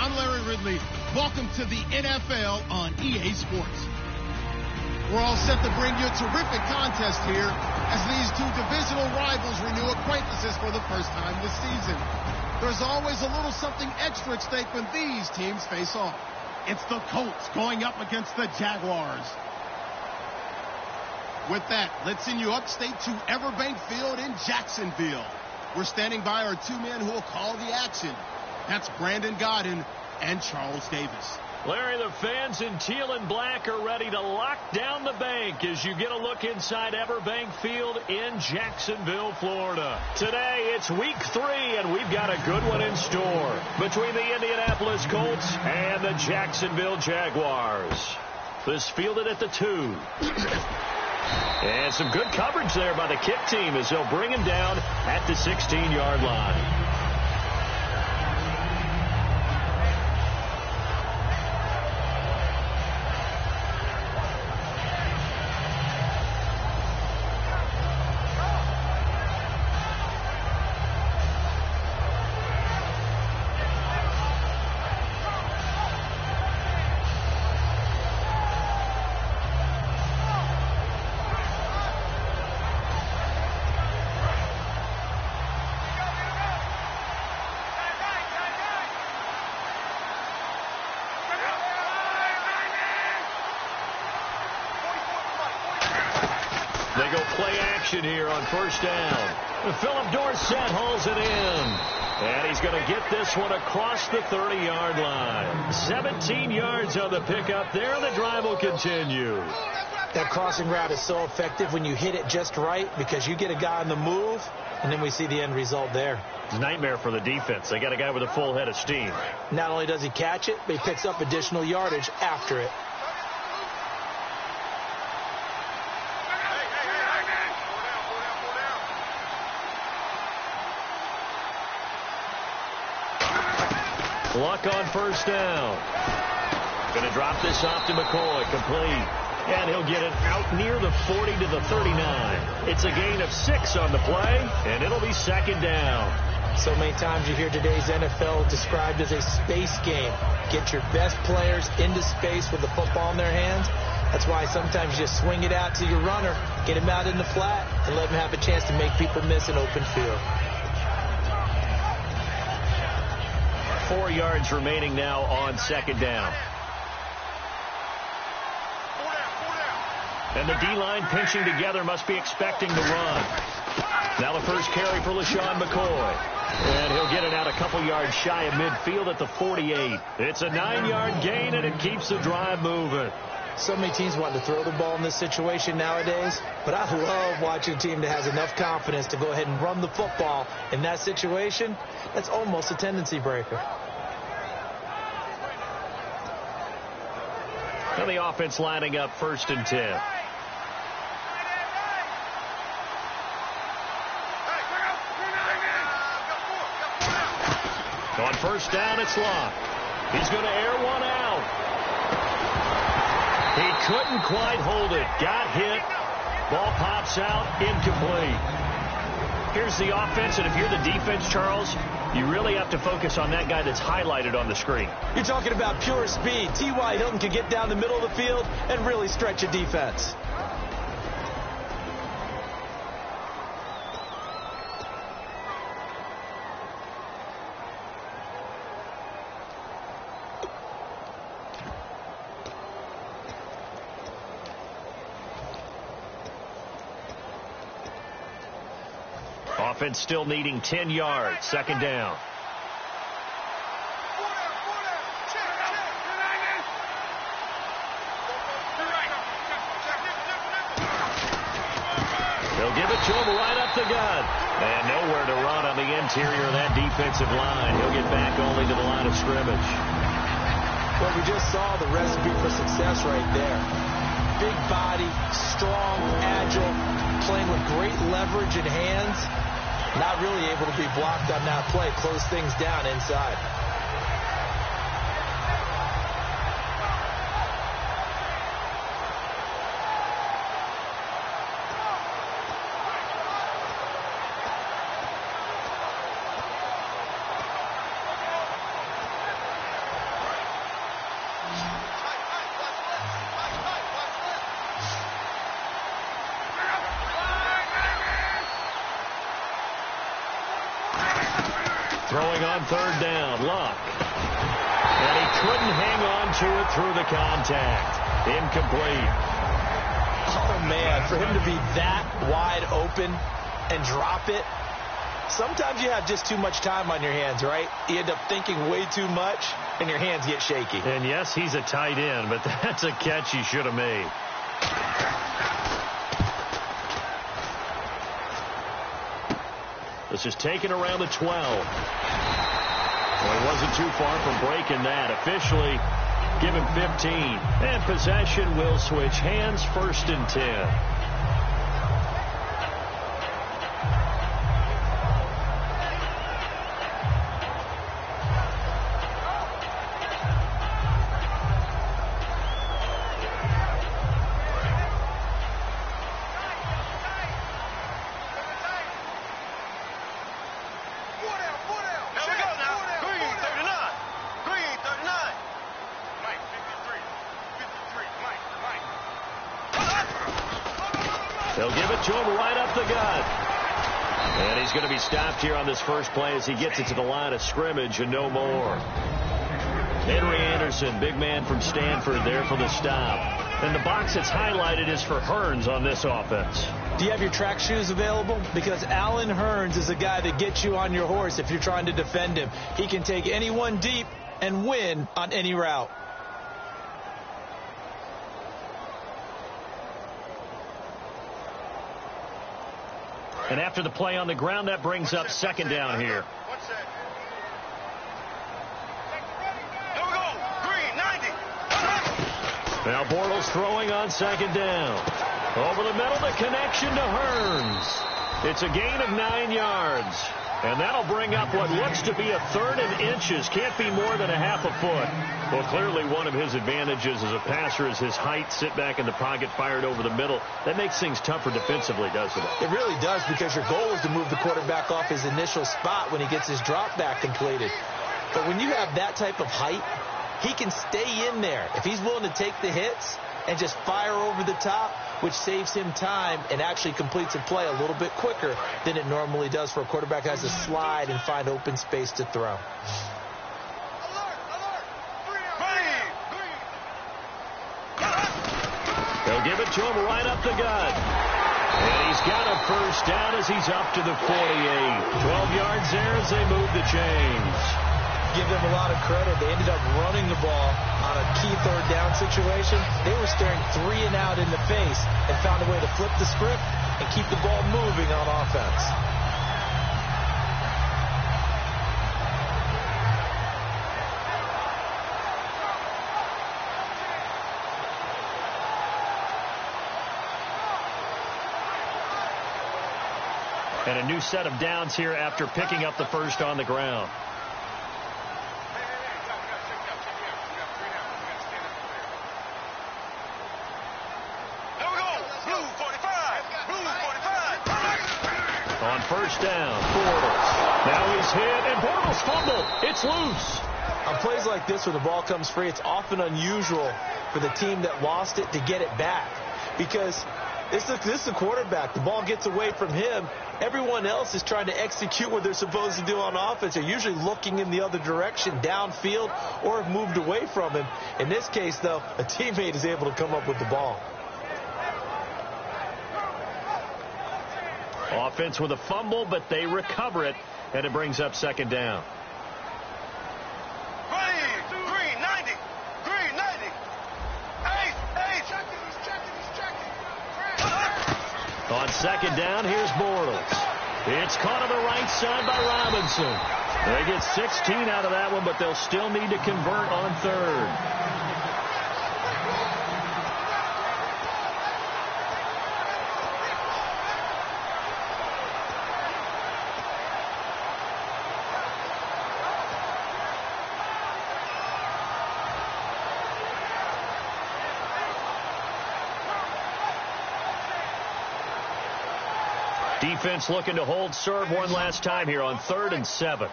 I'm Larry Ridley. Welcome to the NFL on EA Sports. We're all set to bring you a terrific contest here as these two divisional rivals renew acquaintances for the first time this season. There's always a little something extra at stake when these teams face off. It's the Colts going up against the Jaguars. With that, let's send you upstate to Everbank Field in Jacksonville. We're standing by our two men who will call the action. That's Brandon Godden and Charles Davis. Larry, the fans in teal and black are ready to lock down the bank as you get a look inside Everbank Field in Jacksonville, Florida. Today, it's week 3, and we've got a good one in store between the Indianapolis Colts and the Jacksonville Jaguars. This fielded at the 2. And some good coverage there by the kick team as they'll bring him down at the 16-yard line. They go play action here on first down. Philip Dorsett hauls it in. And he's going to get this one across the 30-yard line. 17 yards on the pickup there. The drive will continue. That crossing route is so effective when you hit it just right because you get a guy on the move, and then we see the end result there. It's a nightmare for the defense. They got a guy with a full head of steam. Not only does he catch it, but he picks up additional yardage after it. Luck on first down. Going to drop this off to McCoy. Complete. And he'll get it out near the 40 to the 39. It's a gain of 6 on the play, and it'll be second down. So many times you hear today's NFL described as a space game. Get your best players into space with the football in their hands. That's why sometimes you just swing it out to your runner, get him out in the flat, and let him have a chance to make people miss an open field. 4 yards remaining now on second down. And the D-line pinching together must be expecting the run. Now the first carry for LaShawn McCoy. And he'll get it out a couple yards shy of midfield at the 48. It's a 9-yard gain, and it keeps the drive moving. So many teams want to throw the ball in this situation nowadays, but I love watching a team that has enough confidence to go ahead and run the football in that situation. That's almost a tendency breaker. And the offense lining up first and 10. On first down, it's locked. He's going to air one out. He couldn't quite hold it. Got hit. Ball pops out. Incomplete. Here's the offense, and if you're the defense, Charles, you really have to focus on that guy that's highlighted on the screen. You're talking about pure speed. T.Y. Hilton can get down the middle of the field and really stretch a defense. Offense still needing 10 yards. Second down. They'll give it to him right up the gut. And nowhere to run on the interior of that defensive line. He'll get back only to the line of scrimmage. Well, we just saw the recipe for success right there. Big body, strong, agile, playing with great leverage in hands. Not really able to be blocked on that play. Close things down inside. Throwing on third down, Luck. And he couldn't hang on to it through the contact. Incomplete. Oh, man, for him to be that wide open and drop it. Sometimes you have just too much time on your hands, right? You end up thinking way too much, and your hands get shaky. And, yes, he's a tight end, but that's a catch he should have made. This is taken around the 12. Well, he wasn't too far from breaking that. Officially, give him 15. And possession will switch hands, 1st and 10. They'll give it to him right up the gut. And he's going to be stopped here on this first play as he gets it to the line of scrimmage and no more. Henry Anderson, big man from Stanford, there for the stop. And the box that's highlighted is for Hearns on this offense. Do you have your track shoes available? Because Allen Hearns is a guy that gets you on your horse if you're trying to defend him. He can take anyone deep and win on any route. And after the play on the ground, that brings up 2nd down here. Now Bortles throwing on 2nd down. Over the middle, the connection to Hearns. It's a gain of 9 yards. And that'll bring up what looks to be a 3rd and inches. Can't be more than a half a foot. Well, clearly one of his advantages as a passer is his height. Sit back in the pocket, fired over the middle. That makes things tougher defensively, doesn't it? It really does, because your goal is to move the quarterback off his initial spot when he gets his drop back completed. But when you have that type of height, he can stay in there. If he's willing to take the hits and just fire over the top, which saves him time and actually completes a play a little bit quicker than it normally does for a quarterback that has to slide and find open space to throw. They'll give it to him right up the gut. And he's got a first down as he's up to the 48. 12 yards there as they move the chains. Give them a lot of credit. They ended up running the ball on a key 3rd down situation. They were staring 3 and out in the face and found a way to flip the script and keep the ball moving on offense. And a new set of downs here after picking up the first on the ground. On first down, Bortles. Now he's hit, and Bortles fumbled. It's loose. On plays like this where the ball comes free, it's often unusual for the team that lost it to get it back. Because this is a quarterback. The ball gets away from him. Everyone else is trying to execute what they're supposed to do on offense. They're usually looking in the other direction, downfield, or have moved away from him. In this case, though, a teammate is able to come up with the ball. Offense with a fumble, but they recover it, and it brings up 2nd down. Green, 90. On 2nd down, here's Bortles. It's caught on the right side by Robinson. They get 16 out of that one, but they'll still need to convert on 3rd. Defense looking to hold serve one last time here on 3rd and 7.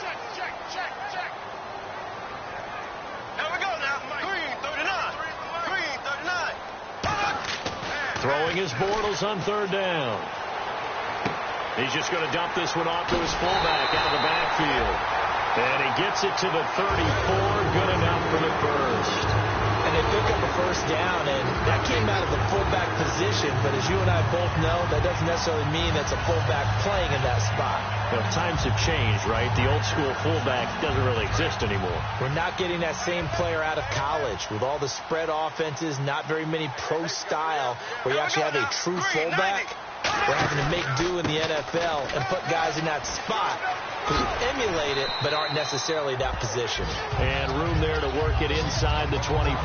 Check. There we go now. Green, 39. Throwing his Bortles on 3rd down. He's just going to dump this one off to his fullback out of the backfield. And he gets it to the 34. Good enough for the first. And they pick up a first down, and that came out of the fullback position. But as you and I both know, that doesn't necessarily mean that's a fullback playing in that spot. Well, times have changed, right? The old school fullback doesn't really exist anymore. We're not getting that same player out of college with all the spread offenses, not very many pro style where you actually have a true fullback. We're having to make do in the NFL and put guys in that spot who emulate it but aren't necessarily that position. And room there to work it inside the 25.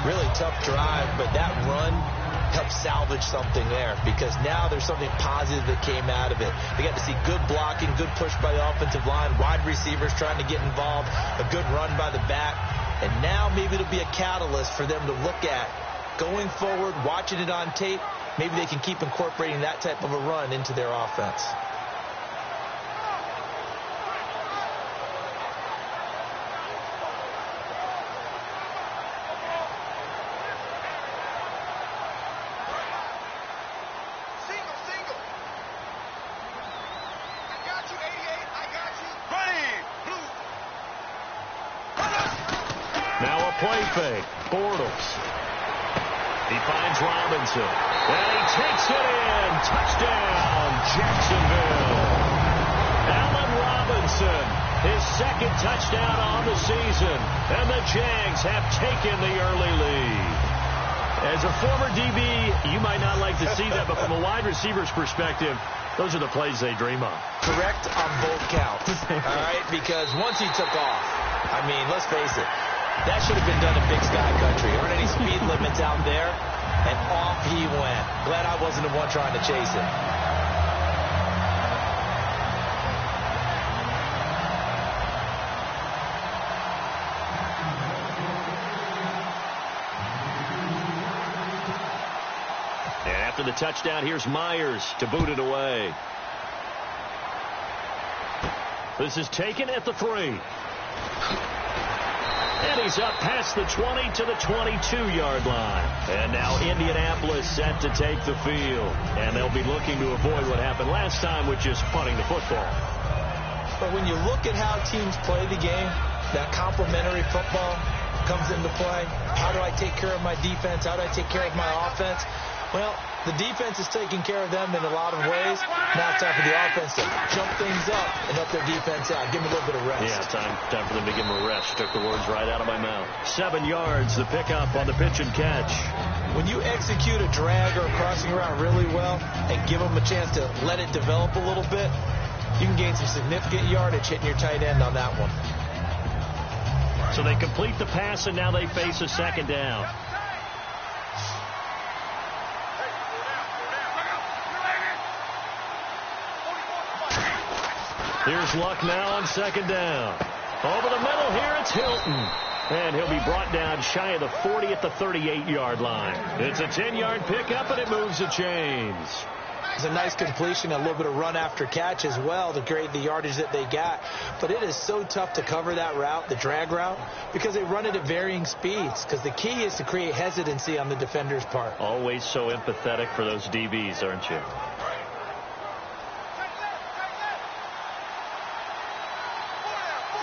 Really tough drive, but that run helped salvage something there because now there's something positive that came out of it. They got to see good blocking, good push by the offensive line, wide receivers trying to get involved, a good run by the back, and now maybe it'll be a catalyst for them to look at going forward, watching it on tape. Maybe they can keep incorporating that type of a run into their offense. Play fake. Bortles. He finds Robinson. And he takes it in. Touchdown, Jacksonville. Allen Robinson, his second touchdown on the season. And the Jags have taken the early lead. As a former DB, you might not like to see that, but from a wide receiver's perspective, those are the plays they dream of. Correct on both counts. All right, because once he took off, I mean, let's face it, that should have been done in Big Sky Country. There aren't any speed limits out there, and off he went. Glad I wasn't the one trying to chase it. And after the touchdown, here's Myers to boot it away. This is taken at the 3. And he's up past the 20 to the 22-yard line. And now Indianapolis set to take the field. And they'll be looking to avoid what happened last time, which is punting the football. But when you look at how teams play the game, that complementary football comes into play. How do I take care of my defense? How do I take care of my offense? Well, the defense is taking care of them in a lot of ways. Now it's time for the offense to jump things up and help their defense out. Give them a little bit of rest. Yeah, time for them to give them a rest. Took the words right out of my mouth. 7 yards, the pickup on the pitch and catch. When you execute a drag or a crossing route really well and give them a chance to let it develop a little bit, you can gain some significant yardage hitting your tight end on that one. So they complete the pass, and now they face a second down. Here's Luck now on second down. Over the middle here, it's Hilton. And he'll be brought down shy of the 40 at the 38-yard line. It's a 10-yard pickup, and it moves the chains. It's a nice completion, a little bit of run after catch as well to create the yardage that they got. But it is so tough to cover that route, the drag route, because they run it at varying speeds. Because the key is to create hesitancy on the defender's part. Always so empathetic for those DBs, aren't you?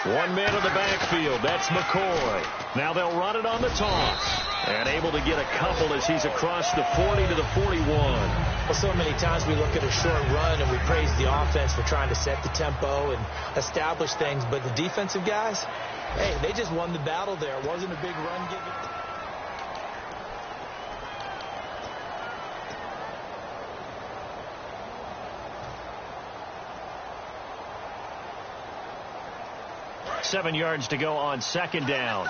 One man in the backfield. That's McCoy. Now they'll run it on the toss. And able to get a couple as he's across the 40 to the 41. Well, so many times we look at a short run and we praise the offense for trying to set the tempo and establish things. But the defensive guys, hey, they just won the battle there. It wasn't a big run given. Seven yards to go on second down.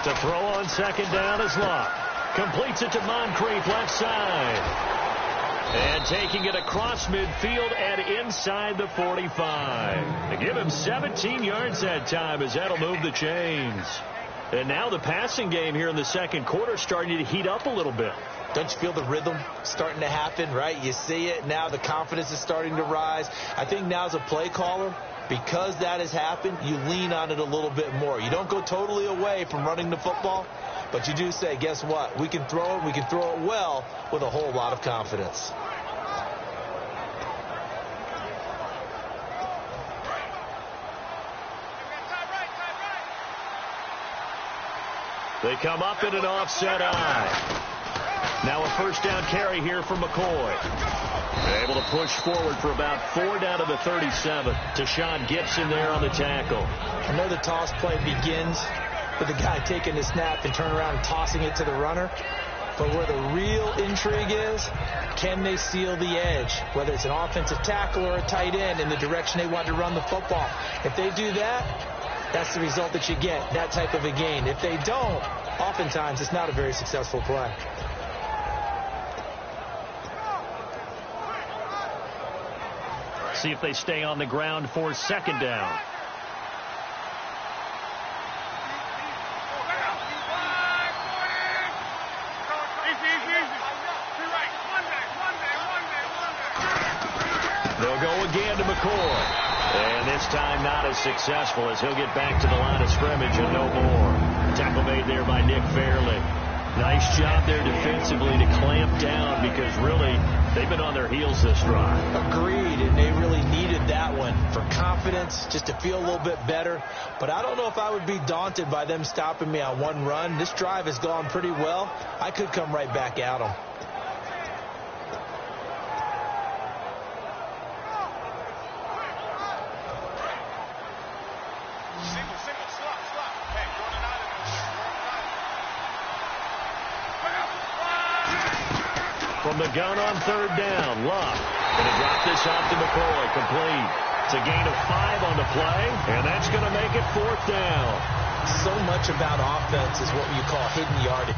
To throw on second down is Luck. Completes it to Moncrief left side. And taking it across midfield and inside the 45. To give him 17 yards that time as that'll move the chains. And now the passing game here in the second quarter starting to heat up a little bit. Don't you feel the rhythm starting to happen, right? You see it. Now the confidence is starting to rise. I think now as a play caller, because that has happened, you lean on it a little bit more. You don't go totally away from running the football, but you do say, guess what? We can throw it. We can throw it well with a whole lot of confidence. They come up in an offset eye. Now a first down carry here for McCoy. Able to push forward for about 4 down to the 37. Tashawn Gibson there on the tackle. I know the toss play begins with the guy taking the snap and turn around and tossing it to the runner. But where the real intrigue is, can they seal the edge? Whether it's an offensive tackle or a tight end in the direction they want to run the football. If they do that, that's the result that you get, that type of a gain. If they don't, oftentimes it's not a very successful play. See if they stay on the ground for second down. They'll go again to McCoy. And this time not as successful as he'll get back to the line of scrimmage and no more. Tackle made there by Nick Fairley. Nice job there defensively to clamp down because really they've been on their heels this drive. Agreed, and they really needed that one for confidence, just to feel a little bit better. But I don't know if I would be daunted by them stopping me on one run. This drive has gone pretty well. I could come right back at them. From the gun on third down, Luck. Going to drop this off to McCoy, complete. It's a gain of 5 on the play, and that's going to make it 4th down. So much about offense is what you call hidden yardage.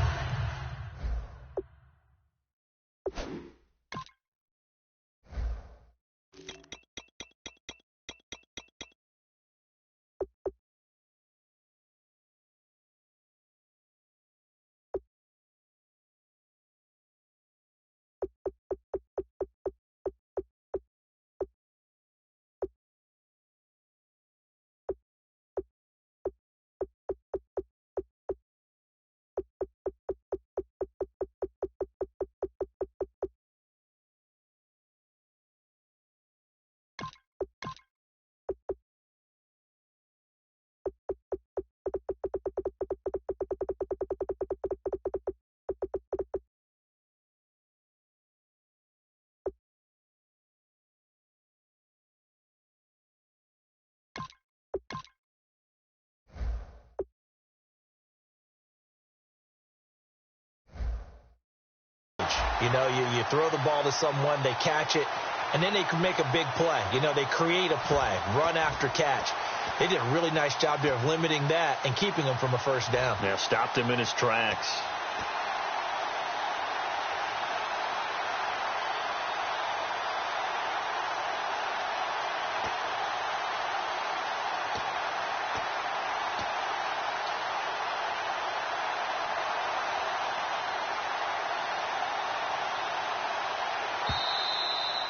You know, you throw the ball to someone, they catch it, and then they can make a big play. You know, they create a play, run after catch. They did a really nice job there of limiting that and keeping him from a first down. Yeah, stopped him in his tracks.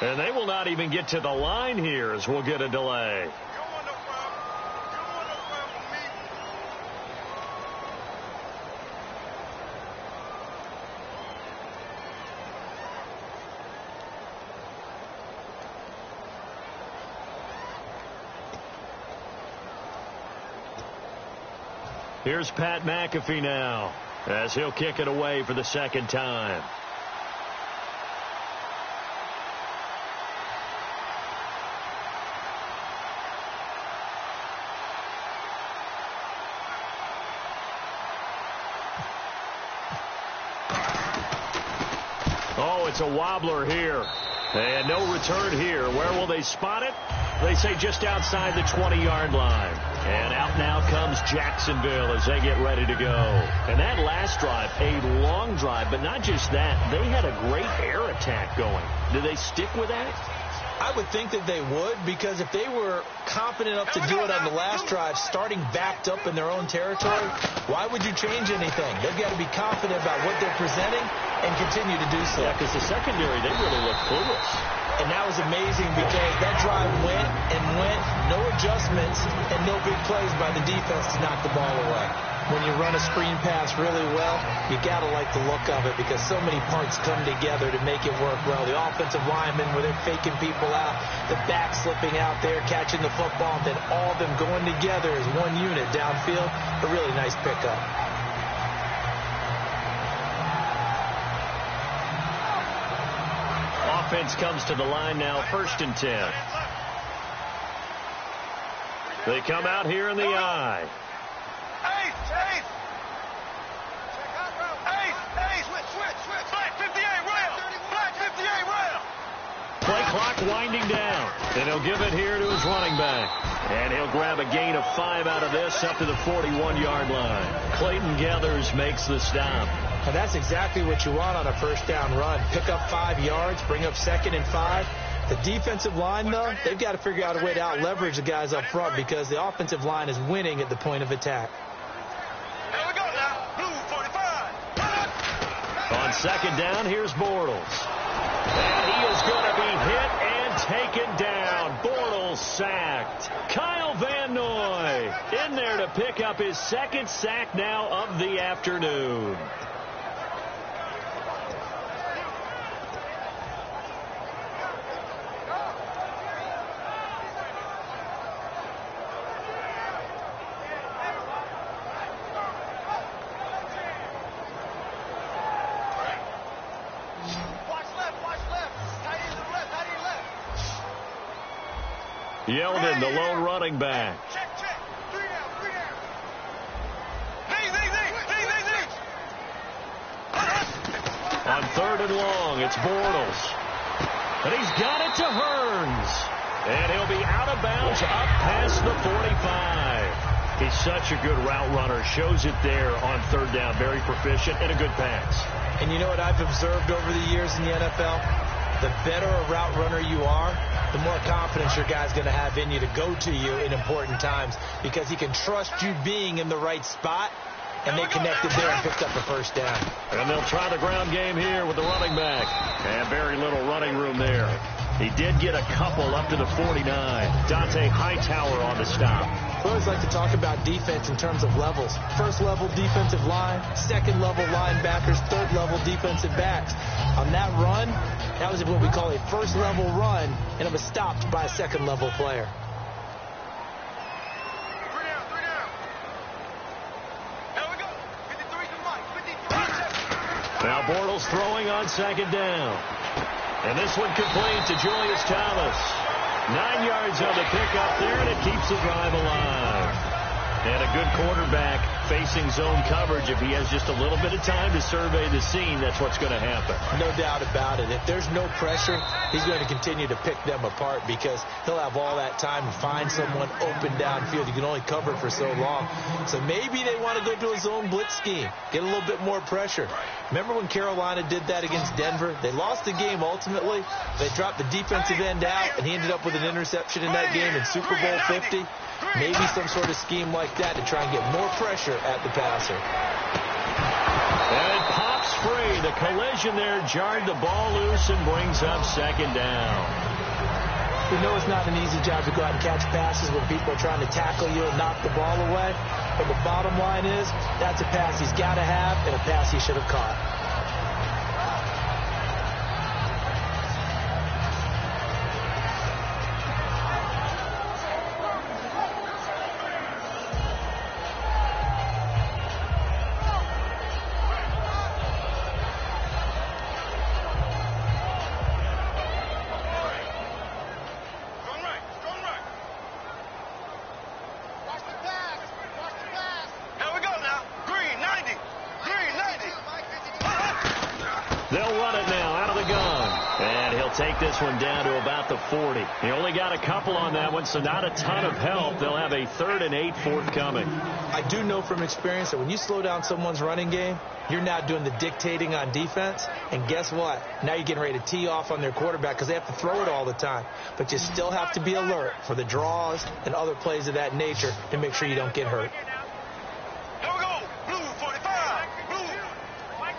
And they will not even get to the line here as we'll get a delay. Here's Pat McAfee now as he'll kick it away for the second time. Oh, it's a wobbler here. And no return here. Where will they spot it? They say just outside the 20-yard line. And out now comes Jacksonville as they get ready to go. And that last drive, a long drive, but not just that. They had a great air attack going. Do they stick with that? I would think that they would, because if they were confident enough to do it on the last drive, starting backed up in their own territory, why would you change anything? They've got to be confident about what they're presenting and continue to do so. Yeah, because the secondary, they really look clueless. And that was amazing because that drive went and went, no adjustments, and no big plays by the defense to knock the ball away. When you run a screen pass really well, you got to like the look of it because so many parts come together to make it work well. The offensive linemen, where they're faking people out, the back slipping out there, catching the football, and then all of them going together as one unit downfield. A really nice pickup. Offense comes to the line now, 1st and 10. They come out here in the eye. Play clock winding down. And he'll give it here to his running back. And he'll grab a gain of 5 out of this up to the 41-yard line. Clayton Geathers makes the stop. And that's exactly what you want on a first down run. Pick up 5 yards, bring up 2nd and 5. The defensive line, though, they've got to figure out a way to out-leverage the guys up front because the offensive line is winning at the point of attack. Here we go now. Blue 45. On 2nd down, here's Bortles. And he is going to be hit and taken down. Bortles sacked. Kyle Van Noy in there to pick up his 2nd sack now of the afternoon. Yeldon, the lone running back. Check. 3 down. On 3rd and long, it's Bortles. And he's got it to Hearns. And he'll be out of bounds up past the 45. He's such a good route runner. Shows it there on 3rd down. Very proficient and a good pass. And you know what I've observed over the years in the NFL? The better a route runner you are, the more confidence your guy's going to have in you to go to you in important times because he can trust you being in the right spot, and they connected there and picked up a 1st down. And they'll try the ground game here with the running back. And very little running room there. He did get a couple up to the 49. Dante Hightower on the stop. I always like to talk about defense in terms of levels. 1st level defensive line, 2nd level linebackers, 3rd level defensive backs. On that run, that was what we call a 1st level run, and it was stopped by a 2nd level player. 3 down. Here we go. 53 to Mike. 53. Now Bortles throwing on 2nd down. And this one complete to Julius Thomas. 9 yards on the pickup there, and it keeps the drive alive. And a good quarterback facing zone coverage. If he has just a little bit of time to survey the scene, that's what's going to happen. No doubt about it. If there's no pressure, he's going to continue to pick them apart because he'll have all that time to find someone open downfield. You can only cover for so long. So maybe they want to go to a zone blitz scheme, get a little bit more pressure. Remember when Carolina did that against Denver? They lost the game ultimately. They dropped the defensive end out, and he ended up with an interception in that game in Super Bowl 50. Maybe some sort of scheme like that to try and get more pressure at the passer. And it pops free. The collision there jarred the ball loose and brings up 2nd down. We know it's not an easy job to go out and catch passes when people are trying to tackle you and knock the ball away. But the bottom line is, that's a pass he's got to have and a pass he should have caught. take this one down to about the 40. He only got a couple on that one, so not a ton of help. They'll have a 3rd and 8 forthcoming. I do know from experience that when you slow down someone's running game, you're not doing the dictating on defense. And guess what? Now you're getting ready to tee off on their quarterback because they have to throw it all the time. But you still have to be alert for the draws and other plays of that nature to make sure you don't get hurt. Here we go. Blue 45. Blue. Black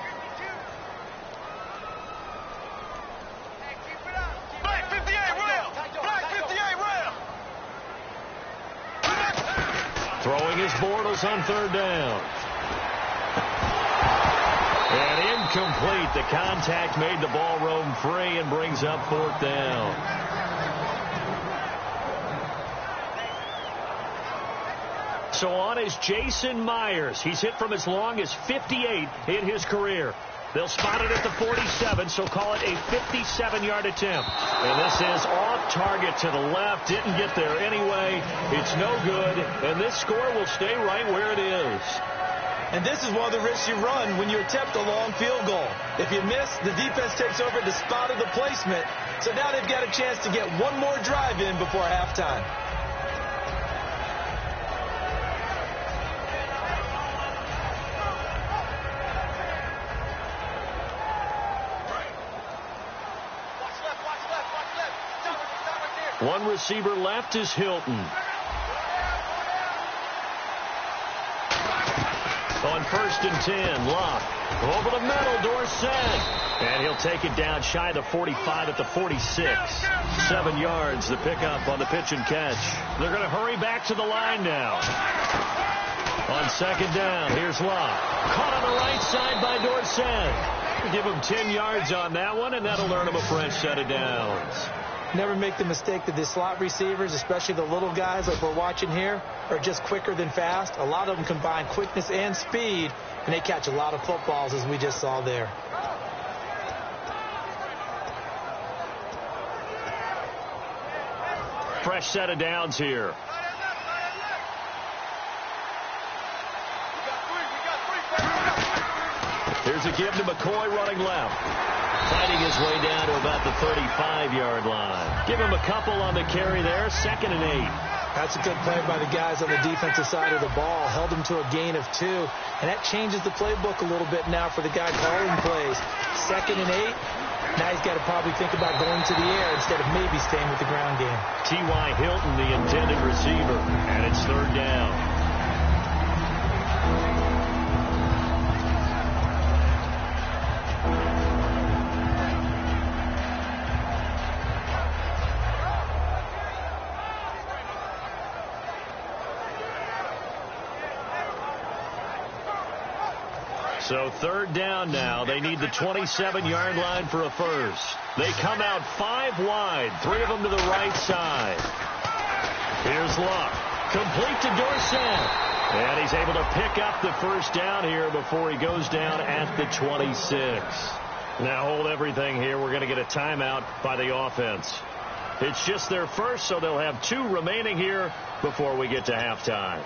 58 rail. Black 58 rail. Throwing his Bortles on 3rd down. And incomplete. The contact made the ball roam free and brings up 4th down. So on is Jason Myers. He's hit from as long as 58 in his career. They'll spot it at the 47, so call it a 57-yard attempt. And this is off target to the left. Didn't get there anyway. It's no good, and this score will stay right where it is. And this is one of the risks you run when you attempt a long field goal. If you miss, the defense takes over the spot of the placement. So now they've got a chance to get one more drive in before halftime. One receiver left is Hilton. On 1st and 10, Locke. Over the middle, Dorsett. And he'll take it down shy of the 45 at the 46. 7 yards, the pickup on the pitch and catch. They're going to hurry back to the line now. On 2nd down, here's Locke. Caught on the right side by Dorsett. Give him 10 yards on that one, and that'll earn him a fresh set of downs. Never make the mistake that the slot receivers, especially the little guys like we're watching here, are just quicker than fast. A lot of them combine quickness and speed, and they catch a lot of footballs, as we just saw there. Fresh set of downs here. Here's a give to McCoy running left. Fighting his way down to about the 35-yard line. Give him a couple on the carry there. 2nd and 8. That's a good play by the guys on the defensive side of the ball. Held him to a gain of 2. And that changes the playbook a little bit now for the guy calling plays. 2nd and 8. Now he's got to probably think about going to the air instead of maybe staying with the ground game. T.Y. Hilton, the intended receiver. And it's 3rd down. So 3rd down now. They need the 27-yard line for a first. They come out 5 wide. 3 of them to the right side. Here's Luck. Complete to Dorsett. And he's able to pick up the first down here before he goes down at the 26. Now hold everything here. We're going to get a timeout by the offense. It's just their first, so they'll have 2 remaining here before we get to halftime.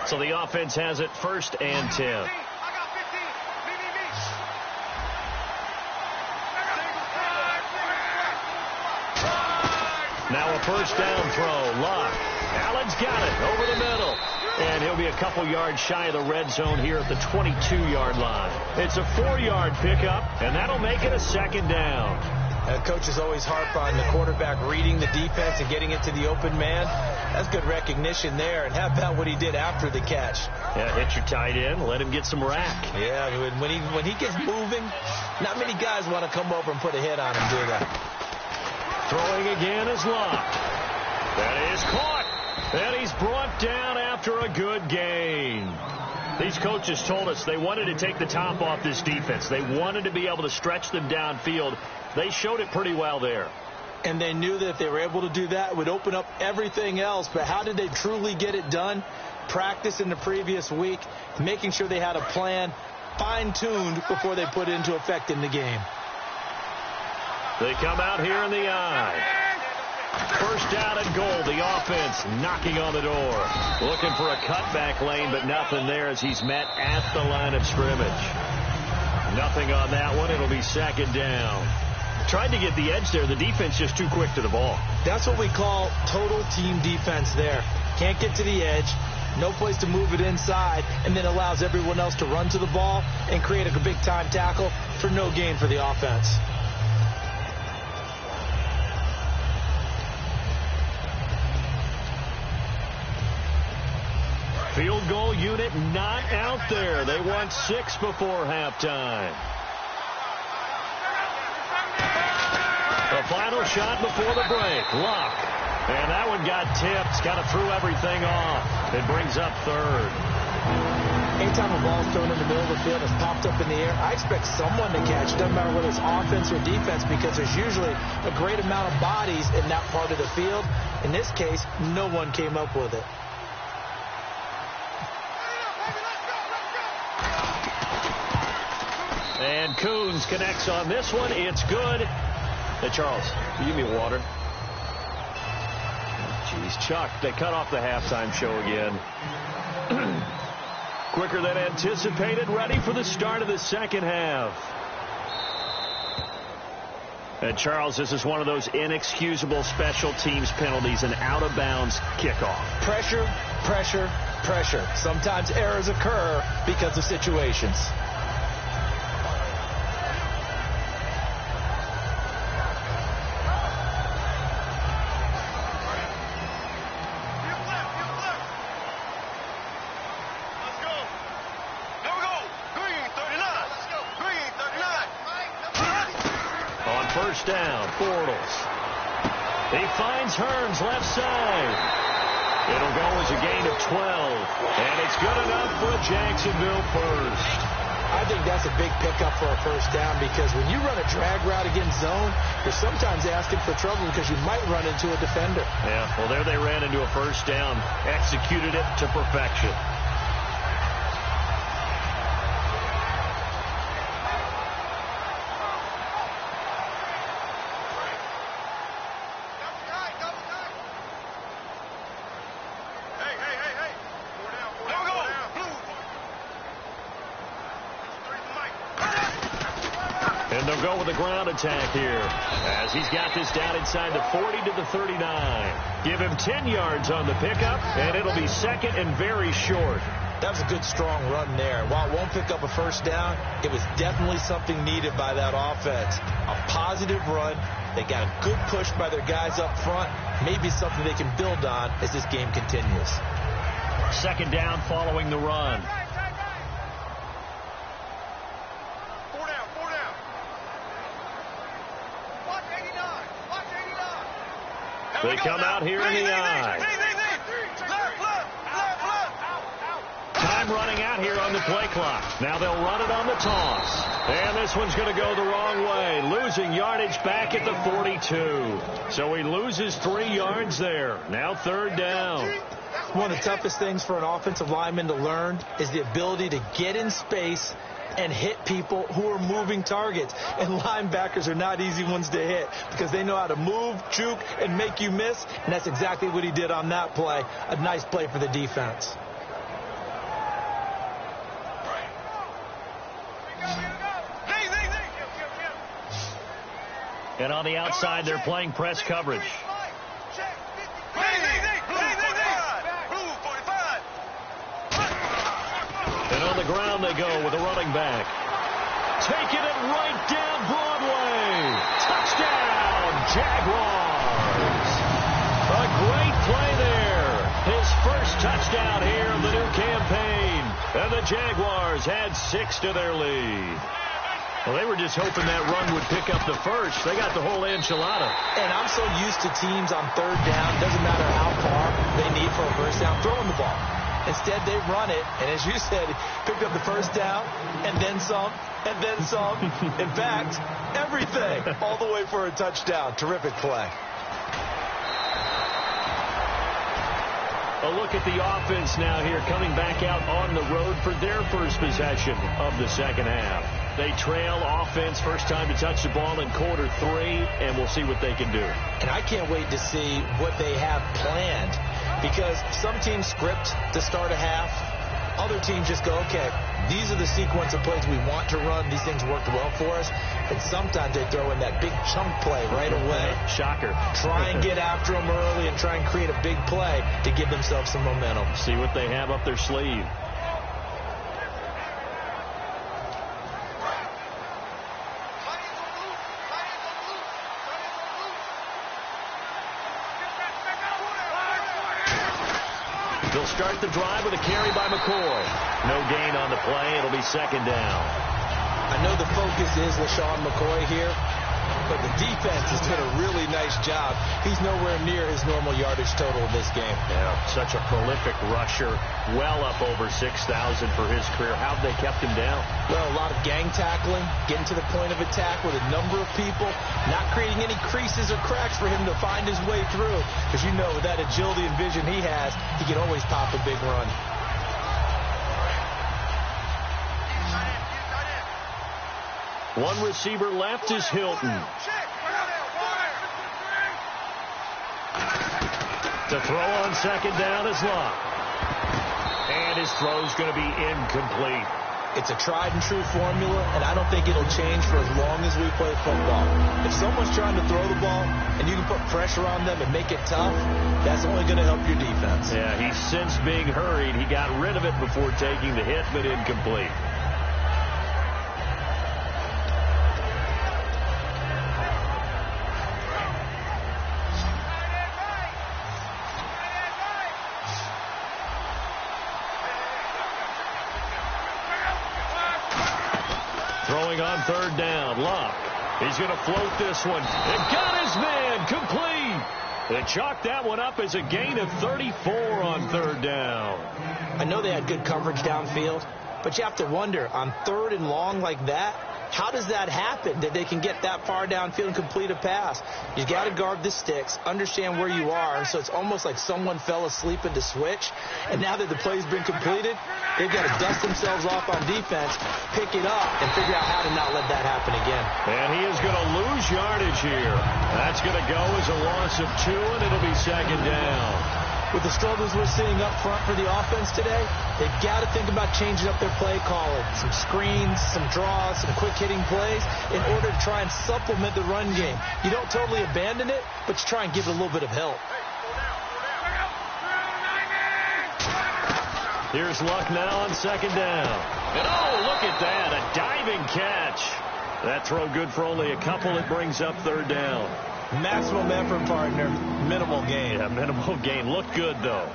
So the offense has it 1st and 10. Now a first down throw. Locke. Allen's got it over the middle. And he'll be a couple yards shy of the red zone here at the 22-yard line. It's a 4-yard pickup, and that'll make it a 2nd down. Coaches always harp on the quarterback reading the defense and getting it to the open man. That's good recognition there. And how about what he did after the catch? Yeah, hit your tight end, let him get some rack. Yeah, when he gets moving, not many guys want to come over and put a hit on him, do they? Throwing again is Locke. That is caught. And he's brought down after a good gain. These coaches told us they wanted to take the top off this defense. They wanted to be able to stretch them downfield. They showed it pretty well there. And they knew that if they were able to do that, it would open up everything else. But how did they truly get it done? Practice in the previous week, making sure they had a plan fine-tuned before they put it into effect in the game. They come out here in the eye. First down and goal. The offense knocking on the door. Looking for a cutback lane, but nothing there as he's met at the line of scrimmage. Nothing on that one. It'll be second down. Tried to get the edge there. The defense just too quick to the ball. That's what we call total team defense there. Can't get to the edge. No place to move it inside, and then allows everyone else to run to the ball and create a big-time tackle for no gain for the offense. Field goal unit not out there. They want 6 before halftime. The final shot before the break. Luck. And that one got tipped. Kind of threw everything off. It brings up third. Anytime a ball's thrown in the middle of the field, it's popped up in the air, I expect someone to catch it. Doesn't matter whether it's offense or defense, because there's usually a great amount of bodies in that part of the field. In this case, no one came up with it. And Coons connects on this one. It's good. Hey, Charles, give me water. Jeez, Chuck, they cut off the halftime show again. Quicker than anticipated, ready for the start of the second half. And Charles, this is one of those inexcusable special teams penalties, an out-of-bounds kickoff. Pressure, pressure, pressure. Sometimes errors occur because of situations. First down, Bortles. He finds Hearns left side. It'll go as a gain of 12. And it's good enough for a Jacksonville first. I think that's a big pickup for a first down, because when you run a drag route against zone, you're sometimes asking for trouble because you might run into a defender. Yeah, well, there they ran into a first down. Executed it to perfection. And they'll go with a ground attack here as he's got this down inside the 40 to the 39. Give him 10 yards on the pickup, and it'll be second and very short. That was a good, strong run there. While it won't pick up a first down, it was definitely something needed by that offense. A positive run. They got a good push by their guys up front. Maybe something they can build on as this game continues. Second down following the run. They come out here in the eye. Time running out here on the play clock. Now they'll run it on the toss. And this one's going to go the wrong way. Losing yardage back at the 42. So he loses 3 yards there. Now third down. One of the toughest things for an offensive lineman to learn is the ability to get in space and hit people who are moving targets. And linebackers are not easy ones to hit because they know how to move, juke, and make you miss. And that's exactly what he did on that play. A nice play for the defense. And on the outside, they're playing press coverage. And on the ground they go with a running back. Taking it right down Broadway. Touchdown, Jaguars. A great play there. His first touchdown here of the new campaign. And the Jaguars had 6 to their lead. Well, they were just hoping that run would pick up the first. They got the whole enchilada. And I'm so used to teams on third down, doesn't matter how far they need for a first down, throwing the ball. Instead, they run it, and as you said, picked up the first down, and then some, and then some. In fact, everything, all the way for a touchdown. Terrific play. A look at the offense now here, coming back out on the road for their first possession of the second half. They trail offense, first time to touch the ball in quarter 3, and we'll see what they can do. And I can't wait to see what they have planned, because some teams script to start a half. Other teams just go, okay, these are the sequence of plays we want to run. These things worked well for us. And sometimes they throw in that big chunk play right away. Shocker. Try and get after them early and try and create a big play to give themselves some momentum. See what they have up their sleeve. They'll start the drive with a carry by McCoy. No gain on the play. It'll be second down. I know the focus is LaShawn McCoy here, but the defense has done a really nice job. He's nowhere near his normal yardage total in this game. Yeah, such a prolific rusher, well up over 6,000 for his career. How've they kept him down? Well, a lot of gang tackling, getting to the point of attack with a number of people, not creating any creases or cracks for him to find his way through. Because you know, with that agility and vision he has, he can always pop a big run. One receiver left is Hilton. To throw on second down is Locke. And his throw's going to be incomplete. It's a tried and true formula, and I don't think it'll change for as long as we play football. If someone's trying to throw the ball and you can put pressure on them and make it tough, that's only going to help your defense. Yeah, he's since being hurried. He got rid of it before taking the hit, but incomplete. Throwing on third down, Locke. He's going to float this one. And got his man, complete. They chalked that one up as a gain of 34 on third down. I know they had good coverage downfield, but you have to wonder, on third and long like that, how does that happen, that they can get that far downfield and complete a pass? You got to guard the sticks, understand where you are, so it's almost like someone fell asleep at the switch, and now that the play's been completed, they've got to dust themselves off on defense, pick it up, and figure out how to not let that happen again. And he is going to lose yardage here. That's going to go as a loss of 2, and it'll be second down. With the struggles we're seeing up front for the offense today, they've got to think about changing up their play calling. Some screens, some draws, some quick-hitting plays in order to try and supplement the run game. You don't totally abandon it, but you try and give it a little bit of help. Here's Luck now on second down. And oh, look at that, a diving catch. That throw good for only a couple. It brings up third down. Maximum effort, partner. Minimal gain. Yeah, minimal gain. Looked good, though.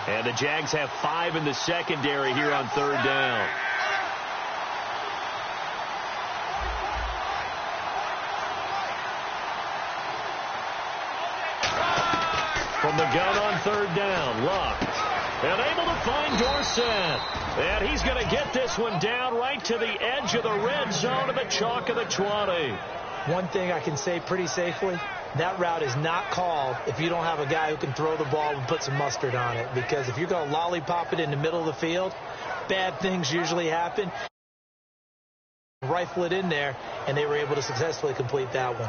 And the Jags have 5 in the secondary here on third down. From the gun on third down, Luck. And able to find Dorsett. And he's going to get this one down right to the edge of the red zone of the chalk of the 20. One thing I can say pretty safely, that route is not called if you don't have a guy who can throw the ball and put some mustard on it. Because if you're going to lollipop it in the middle of the field, bad things usually happen. Rifle it in there, and they were able to successfully complete that one.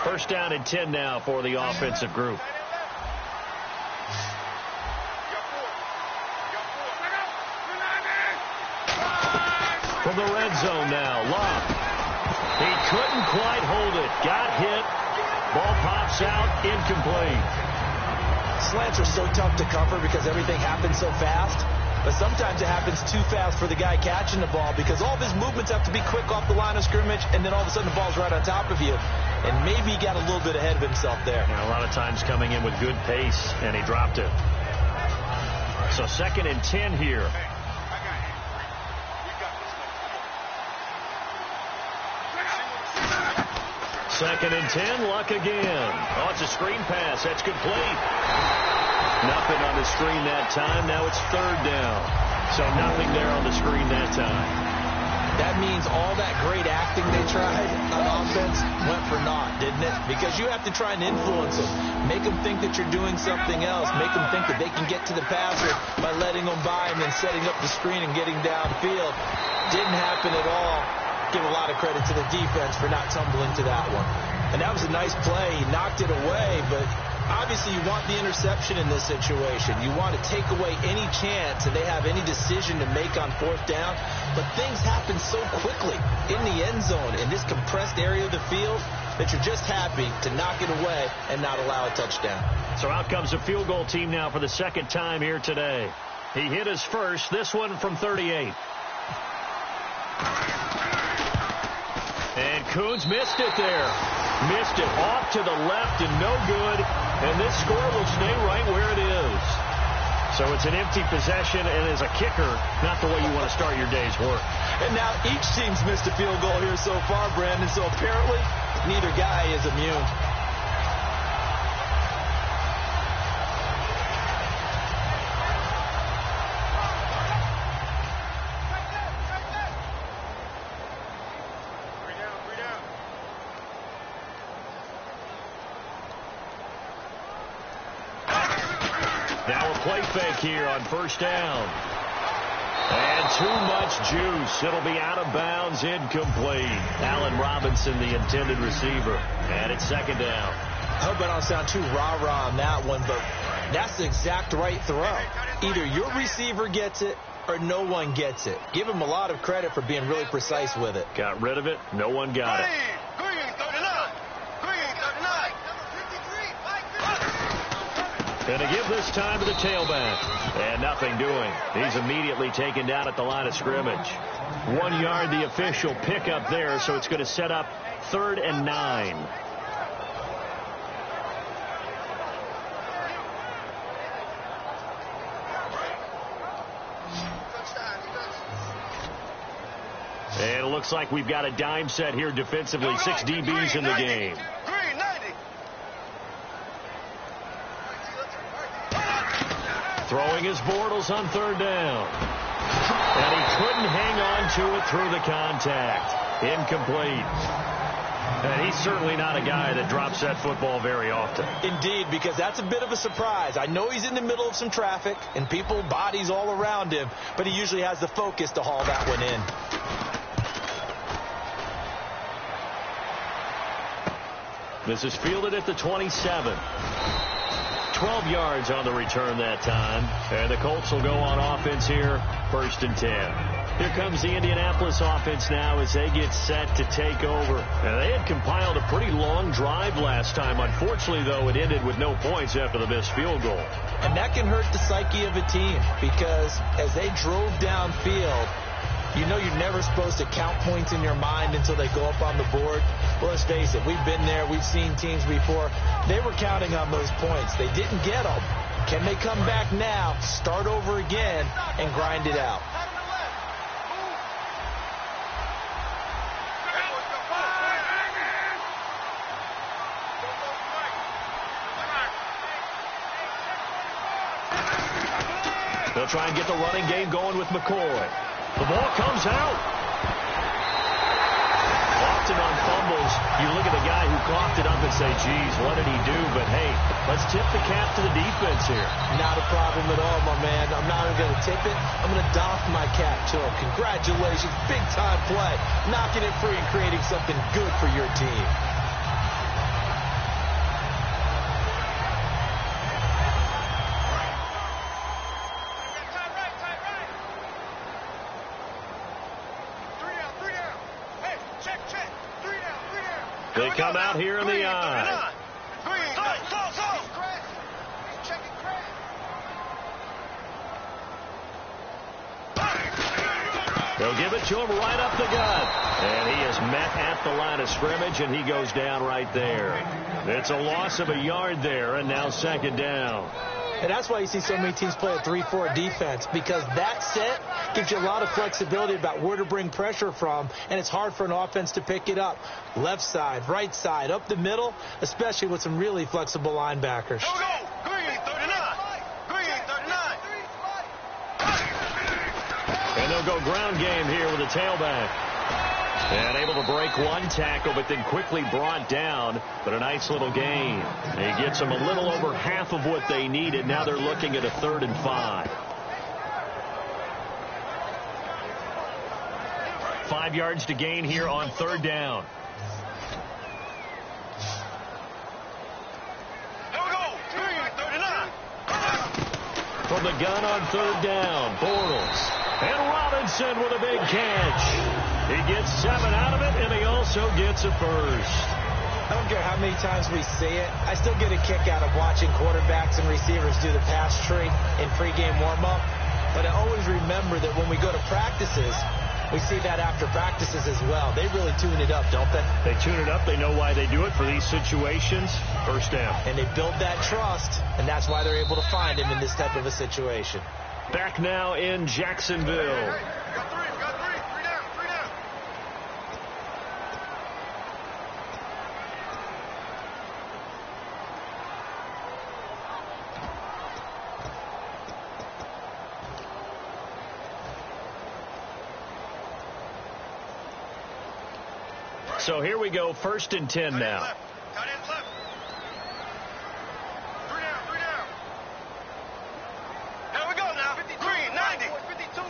First down and 10 now for the offensive group. From the red zone now, Locke. He couldn't quite hold it. Got hit. Ball pops out, incomplete. Slants are so tough to cover because everything happens so fast. But sometimes it happens too fast for the guy catching the ball because all of his movements have to be quick off the line of scrimmage, and then all of a sudden the ball's right on top of you. And maybe he got a little bit ahead of himself there. And a lot of times coming in with good pace, and he dropped it. So second and 10 here. 2nd and 10, Luck again. Oh, it's a screen pass. That's complete. Nothing on the screen that time. Now it's 3rd down. So nothing there on the screen that time. That means all that great acting they tried on offense went for naught, didn't it? Because you have to try and influence them. Make them think that you're doing something else. Make them think that they can get to the passer by letting them by and then setting up the screen and getting downfield. Didn't happen at all. Give a lot of credit to the defense for not tumbling to that one. And that was a nice play. He knocked it away, but obviously you want the interception in this situation. You want to take away any chance that they have any decision to make on 4th down. But things happen so quickly in the end zone in this compressed area of the field that you're just happy to knock it away and not allow a touchdown. So out comes the field goal team now for the 2nd time here today. He hit his first, this one from 38. And Coons missed it there. Missed it off to the left and no good. And this score will stay right where it is. So it's an empty possession, and as a kicker, not the way you want to start your day's work. And now each team's missed a field goal here so far, Brandon, so apparently neither guy is immune. Now a play fake here on 1st down. And too much juice. It'll be out of bounds, incomplete. Allen Robinson, the intended receiver. And it's 2nd down. I hope I don't sound too rah-rah on that one, but that's the exact right throw. Either your receiver gets it or no one gets it. Give him a lot of credit for being really precise with it. Got rid of it. No one got it. Going to give this time to the tailback. And nothing doing. He's immediately taken down at the line of scrimmage. 1 yard, the official pickup there, so it's going to set up 3rd and 9. And it looks like we've got a dime set here defensively. 6 DBs in the game. Throwing his Bortles on 3rd down. And he couldn't hang on to it through the contact. Incomplete. And he's certainly not a guy that drops that football very often. Indeed, because that's a bit of a surprise. I know he's in the middle of some traffic and people, bodies all around him, but he usually has the focus to haul that one in. This is fielded at the 27. 12 yards on the return that time. And the Colts will go on offense here, 1st and 10. Here comes the Indianapolis offense now as they get set to take over. And they had compiled a pretty long drive last time. Unfortunately, though, it ended with no points after the missed field goal. And that can hurt the psyche of a team because as they drove downfield, you know you're never supposed to count points in your mind until they go up on the board. Well, let's face it, we've been there. We've seen teams before. They were counting on those points. They didn't get them. Can they come back now, start over again, and grind it out? They'll try and get the running game going with McCoy. The ball comes out. Often on fumbles, you look at the guy who coughed it up and say, geez, what did he do? But, hey, let's tip the cap to the defense here. Not a problem at all, my man. I'm not even going to tip it. I'm going to doff my cap to him. Congratulations. Big-time play. Knocking it free and creating something good for your team. They come out here in the eye. They'll give it to him right up the gut. And he is met at the line of scrimmage, and he goes down right there. It's a loss of a yard there, and now 2nd down. And that's why you see so many teams play a 3-4 defense, because that set gives you a lot of flexibility about where to bring pressure from, and it's hard for an offense to pick it up. Left side, right side, up the middle, especially with some really flexible linebackers. Here we go. Green, 39. Green, 39. And they'll go ground game here with a tailback. And able to break one tackle, but then quickly brought down. But a nice little gain. He gets them a little over half of what they needed. Now they're looking at a 3rd and 5. 5 yards to gain here on 3rd down. Here we go. Green, 39. From the gun on 3rd down, Bortles. And Robinson with a big catch. He gets 7 out of it, and he also gets a first. I don't care how many times we see it. I still get a kick out of watching quarterbacks and receivers do the pass tree in pregame warm-up. But I always remember that when we go to practices, we see that after practices as well. They really tune it up, don't they? They tune it up. They know why they do it for these situations. First down. And they build that trust, and that's why they're able to find him in this type of a situation. Back now in Jacksonville. Hey, we got 3. We got 3. 3 down. 3 down. So here we go, 1st and 10 now. Tight end left. 3 down. 3 down. Here we go now. 50, green, 90. 52.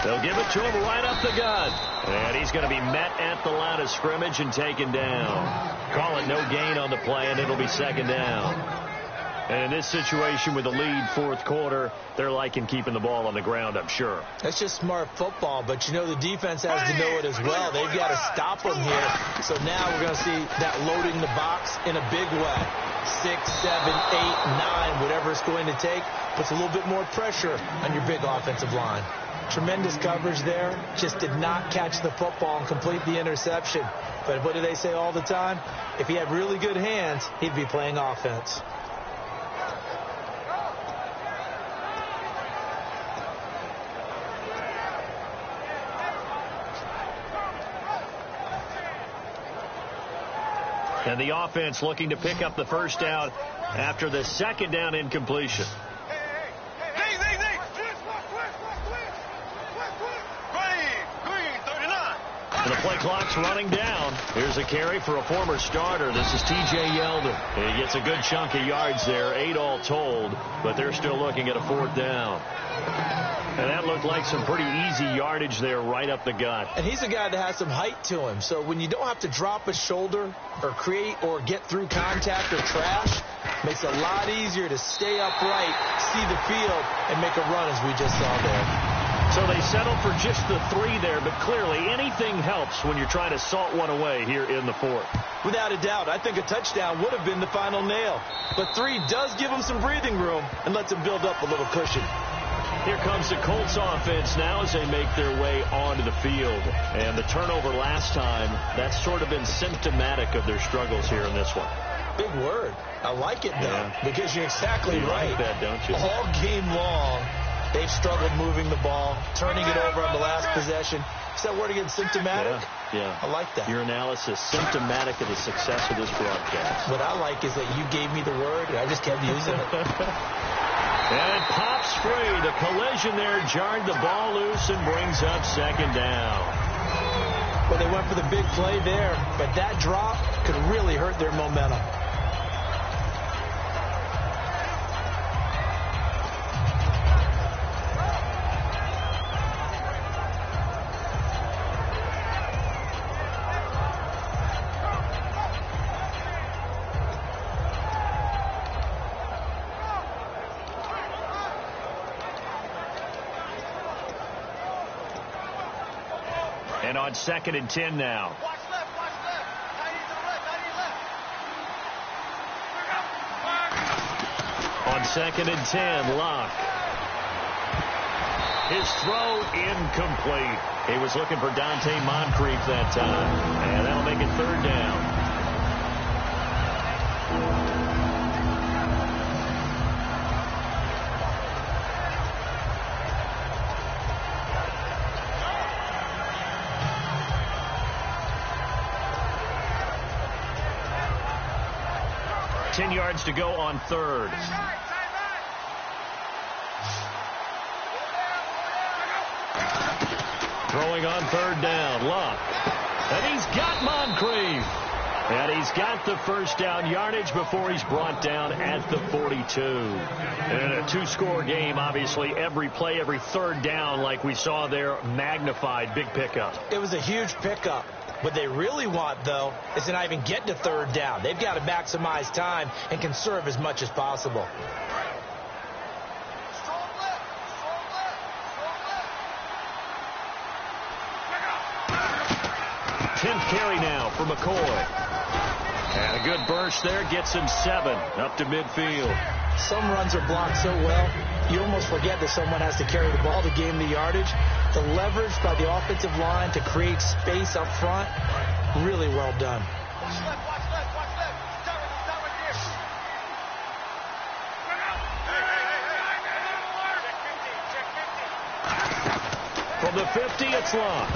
They'll give it to him right up the gut. And he's going to be met at the line of scrimmage and taken down. Call it no gain on the play, and it'll be 2nd down. And in this situation with the lead 4th quarter, they're liking keeping the ball on the ground, I'm sure. That's just smart football, but you know the defense has to know it as well. They've got to stop them here. So now we're going to see that loading the box in a big way. 6, 7, 8, 9, whatever it's going to take, puts a little bit more pressure on your big offensive line. Tremendous coverage there. Just did not catch the football and complete the interception. But what do they say all the time? If he had really good hands, he'd be playing offense. And the offense looking to pick up the 1st down after the 2nd down incompletion. And the play clock's running down. Here's a carry for a former starter. This is T.J. Yeldon. He gets a good chunk of yards there, 8 all told, but they're still looking at a 4th down. And that looked like some pretty easy yardage there right up the gut. And he's a guy that has some height to him. So when you don't have to drop a shoulder or create or get through contact or trash, makes it a lot easier to stay upright, see the field, and make a run as we just saw there. So they settle for just the 3 there, but clearly anything helps when you're trying to salt one away here in the 4th. Without a doubt, I think a touchdown would have been the final nail. But 3 does give them some breathing room and lets them build up a little cushion. Here comes the Colts offense now as they make their way onto the field. And the turnover last time, that's sort of been symptomatic of their struggles here in this one. Big word. I like it, though, yeah. Because you're exactly right. Like that, don't you? All game long, they've struggled moving the ball, turning it over on the last possession. Is that word again, symptomatic? Yeah. I like that. Your analysis, symptomatic of the success of this broadcast. What I like is that you gave me the word, and I just kept using it. And it pops free. The collision there jarred the ball loose and brings up 2nd down. Well, they went for the big play there, but that drop could really hurt their momentum. And on 2nd and 10 now. Watch left, watch left. I need to left, On 2nd and 10, Locke. His throw incomplete. He was looking for Dante Moncrief that time. And that'll make it 3rd down. 10 yards to go on third. Throwing on third down, Luck. And he's got Moncrief. And he's got the first down yardage before he's brought down at the 42. And a two-score game, obviously, every play, every third down, like we saw there, magnified. Big pickup. It was a huge pickup. What they really want, though, is to not even get to third down. They've got to maximize time and conserve as much as possible. 10th carry now for McCoy. And a good burst there gets him 7 up to midfield. Some runs are blocked so well, you almost forget that someone has to carry the ball to gain the yardage. The leverage by the offensive line to create space up front, really well done. From the 50, it's Long.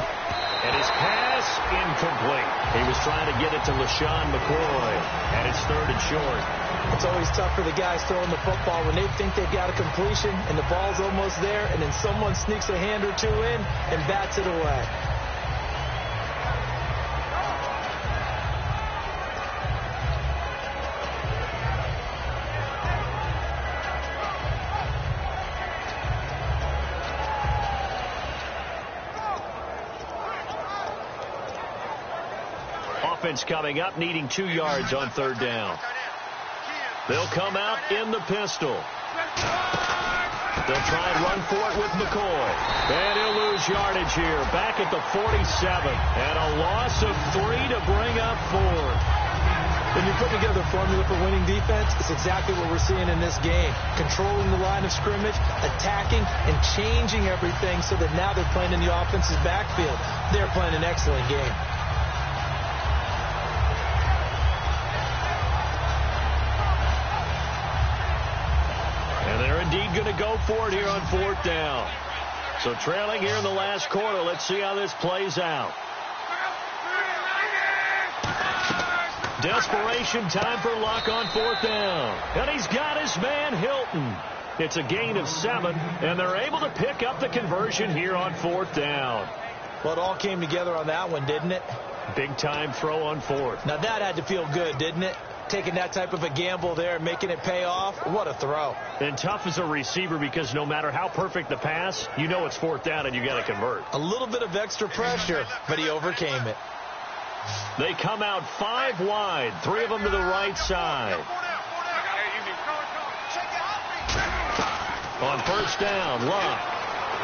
And his pass incomplete. He was trying to get it to LaShawn McCoy. And it's 3rd and short. It's always tough for the guys throwing the football when they think they've got a completion and the ball's almost there, and then someone sneaks a hand or two in and bats it away. Offense coming up, needing 2 yards on third down. They'll come out in the pistol. They'll try and run for it with McCoy. And he'll lose yardage here. Back at the 47. And a loss of 3 to bring up 4. When you put together a formula for winning defense, it's exactly what we're seeing in this game. Controlling the line of scrimmage, attacking, and changing everything so that now they're playing in the offense's backfield. They're playing an excellent game. Indeed going to go for it here on 4th down. So trailing here in the last quarter. Let's see how this plays out. Desperation time for Luck on 4th down. And he's got his man Hilton. It's a gain of 7, and they're able to pick up the conversion here on 4th down. Well, it all came together on that one, didn't it? Big time throw on 4th. Now that had to feel good, didn't it? Taking that type of a gamble there and making it pay off. What a throw. And tough as a receiver because no matter how perfect the pass, you know it's 4th down and you got to convert. A little bit of extra pressure, but he overcame it. They come out 5 wide, 3 of them to the right side. On 1st down, Luck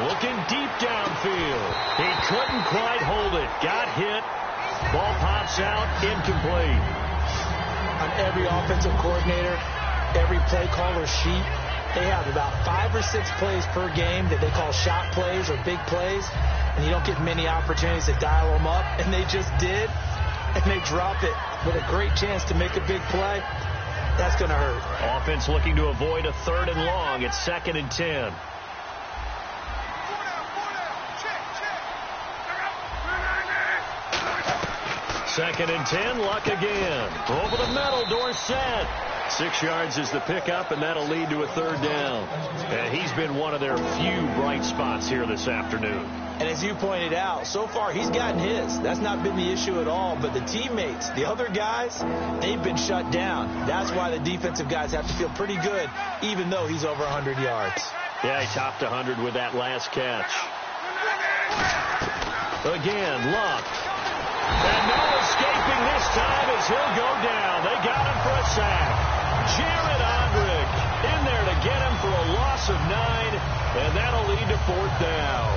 looking deep downfield. He couldn't quite hold it. Got hit. Ball pops out, incomplete. On every offensive coordinator, every play caller sheet, they have about 5 or 6 plays per game that they call shot plays or big plays, and you don't get many opportunities to dial them up, and they just did, and they drop it with a great chance to make a big play. That's going to hurt. Offense looking to avoid a 3rd and long. It's 2nd and 10. Second and 10, Luck again. Over the middle, Dorsett. 6 yards is the pickup, and that'll lead to a 3rd down. And he's been one of their few bright spots here this afternoon. And as you pointed out, so far he's gotten his. That's not been the issue at all. But the teammates, the other guys, they've been shut down. That's why the defensive guys have to feel pretty good, even though he's over 100 yards. Yeah, he topped 100 with that last catch. Again, Luck. And no escaping this time as he'll go down. They got him for a sack. Jared Odrick in there to get him for a loss of 9, and that'll lead to 4th down.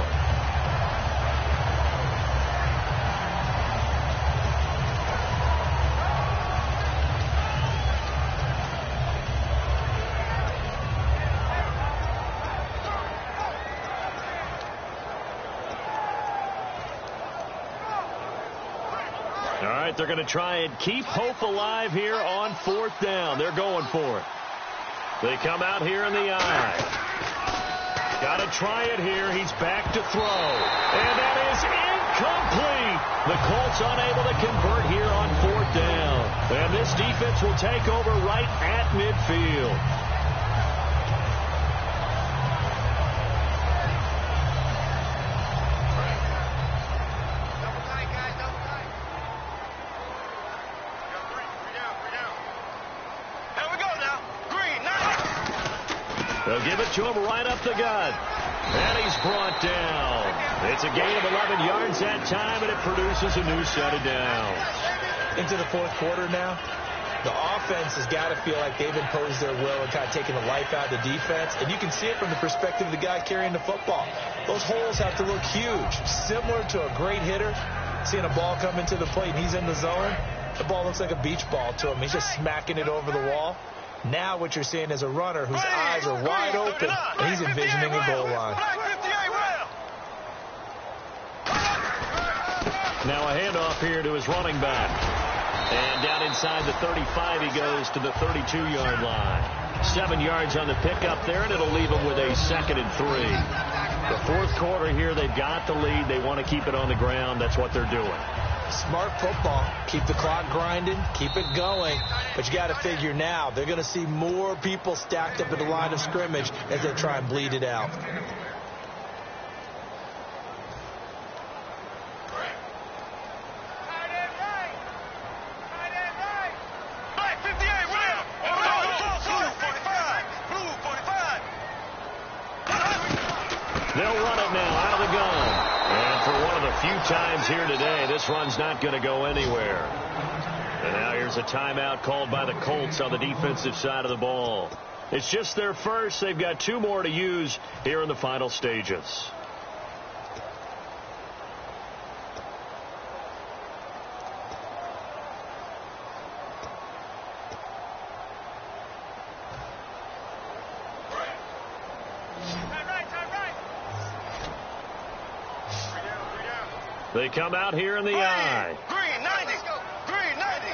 All right, they're going to try and keep hope alive here on 4th down. They're going for it. They come out here in the eye. Got to try it here. He's back to throw. And that is incomplete. The Colts unable to convert here on 4th down. And this defense will take over right at midfield. Double tight, guys, double tight. Three down. Here we go now. Green, 90. They'll give it to him right up the gut. And he's brought down. It's a gain of 11 yards that time, and it produces a new set of downs. Into the fourth quarter now, the offense has got to feel like they've imposed their will and kind of taken the life out of the defense. And you can see it from the perspective of the guy carrying the football. Those holes have to look huge, similar to a great hitter. Seeing a ball come into the plate and he's in the zone, the ball looks like a beach ball to him. He's just smacking it over the wall. Now what you're seeing is a runner whose eyes are wide open, and he's envisioning a goal line. Now a handoff here to his running back. And down inside the 35, he goes to the 32-yard line. 7 yards on the pickup there, and it'll leave him with a 2nd and 3. The fourth quarter here, they've got the lead. They want to keep it on the ground. That's what they're doing. Smart football. Keep the clock grinding. Keep it going. But you got to figure now, they're going to see more people stacked up at the line of scrimmage as they try and bleed it out. They'll run it now out of the gun. And for one of the few times here today, this run's not going to go anywhere. And now here's a timeout called by the Colts on the defensive side of the ball. It's just their first. They've got 2 more to use here in the final stages. They come out here in the eye. Green, 90. Green, 90.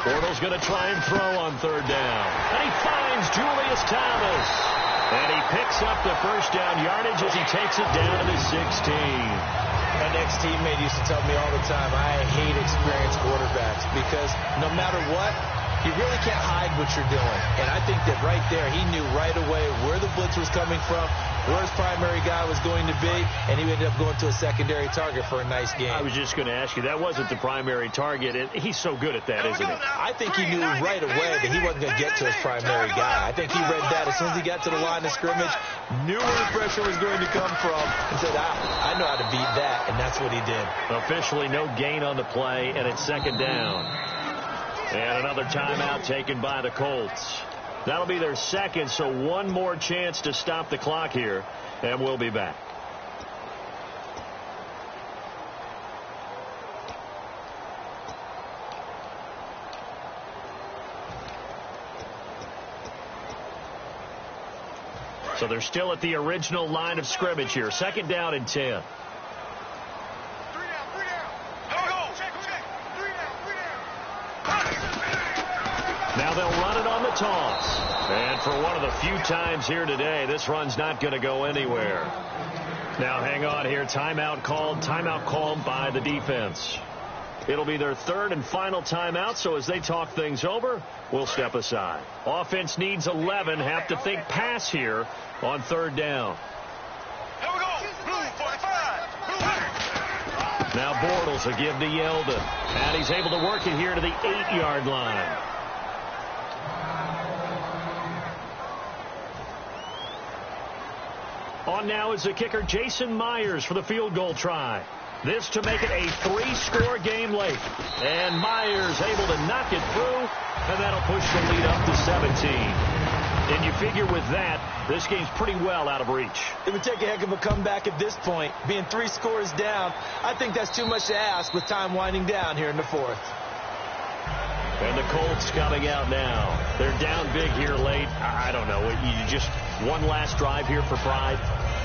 Bortles going to try and throw on 3rd down. And he finds Julius Thomas. And he picks up the first down yardage as he takes it down to the 16. My next teammate used to tell me all the time, I hate experienced quarterbacks because no matter what, you really can't hide what you're doing. And I think that right there, he knew right away where the blitz was coming from, where his primary guy was going to be, and he ended up going to a secondary target for a nice game. I was just going to ask you, that wasn't the primary target. He's so good at that, isn't he? I think he knew right away that he wasn't going to get to his primary guy. I think he read that as soon as he got to the line of scrimmage, knew where the pressure was going to come from, and said, I know how to beat that, and that's what he did. Officially no gain on the play, and it's 2nd down. And another timeout taken by the Colts. That'll be their 2nd, so one more chance to stop the clock here, and we'll be back. So they're still at the original line of scrimmage here. 2nd down and 10. Now they'll run it on the toss. And for one of the few times here today, this run's not going to go anywhere. Now hang on here. Timeout called by the defense. It'll be their 3rd and final timeout, so as they talk things over, we'll step aside. Offense needs 11. Have to think pass here on 3rd down. Here we go. Blue, 45. Blue. Now Bortles will give to Yeldon. And he's able to work it here to the 8-yard line. On now is the kicker Jason Myers for the field goal try. This to make it a 3-score game late. And Myers able to knock it through, and that'll push the lead up to 17. And you figure with that, this game's pretty well out of reach. It would take a heck of a comeback at this point. Being 3 scores down, I think that's too much to ask with time winding down here in the 4th. And the Colts coming out now. They're down big here late. I don't know. You just one last drive here for pride?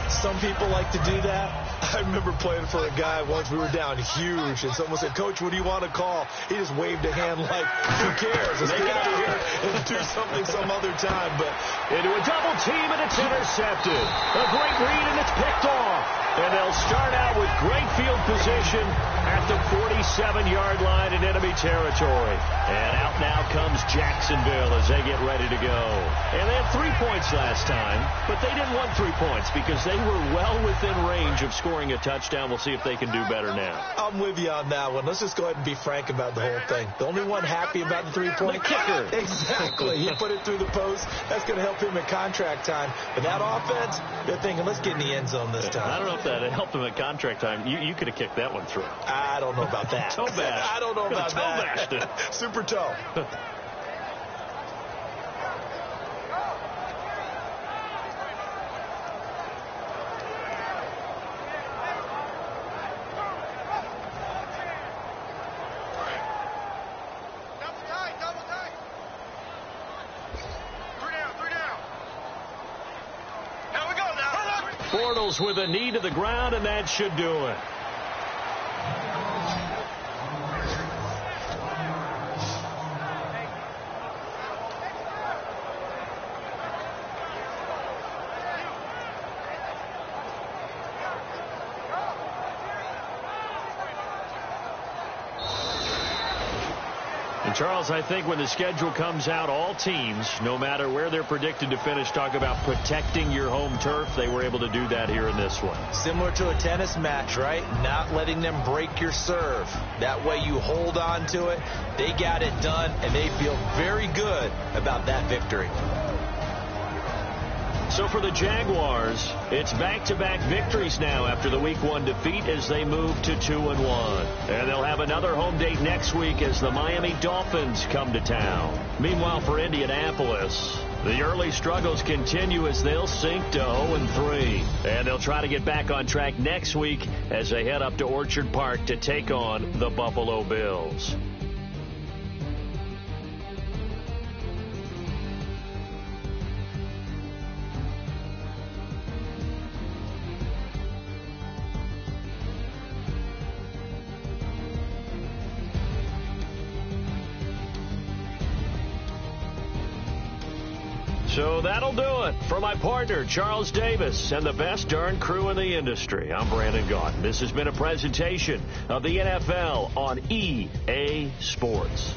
Some people like to do that. I remember playing for a guy once. We were down huge, and someone said, "Coach, what do you want to call?" He just waved a hand like, "Who cares? Let's get out of here and do something some other time." But into a double team, and it's intercepted. A great read, and it's picked off. And they'll start out with great field position at the 47-yard line in enemy territory. And out now comes Jacksonville as they get ready to go. And they had 3 points last time, but they didn't want 3 points because they were well within range of scoring a touchdown. We'll see if they can do better now. I'm with you on that one. Let's just go ahead and be frank about the whole thing. The only one happy about the 3-point kicker. Exactly. He put it through the post. That's going to help him at contract time. But that offense, they're thinking, let's get in the end zone this time. I don't know if that helped him at contract time. You could have kicked that one through. I don't know about that. Toe bash. I don't know about toe that. Bashed it. Super toe. Double tight. 3 down. Here we go now. Bortles with a knee to the ground, and that should do it. And Charles, I think when the schedule comes out, all teams, no matter where they're predicted to finish, talk about protecting your home turf. They were able to do that here in this one. Similar to a tennis match, right? Not letting them break your serve. That way you hold on to it. They got it done, and they feel very good about that victory. So for the Jaguars, it's back-to-back victories now after the Week 1 defeat as they move to 2-1. And they'll have another home date next week as the Miami Dolphins come to town. Meanwhile, for Indianapolis, the early struggles continue as they'll sink to 0-3. And they'll try to get back on track next week as they head up to Orchard Park to take on the Buffalo Bills. So that'll do it. For my partner, Charles Davis, and the best darn crew in the industry, I'm Brandon Gaudin. This has been a presentation of the NFL on EA Sports.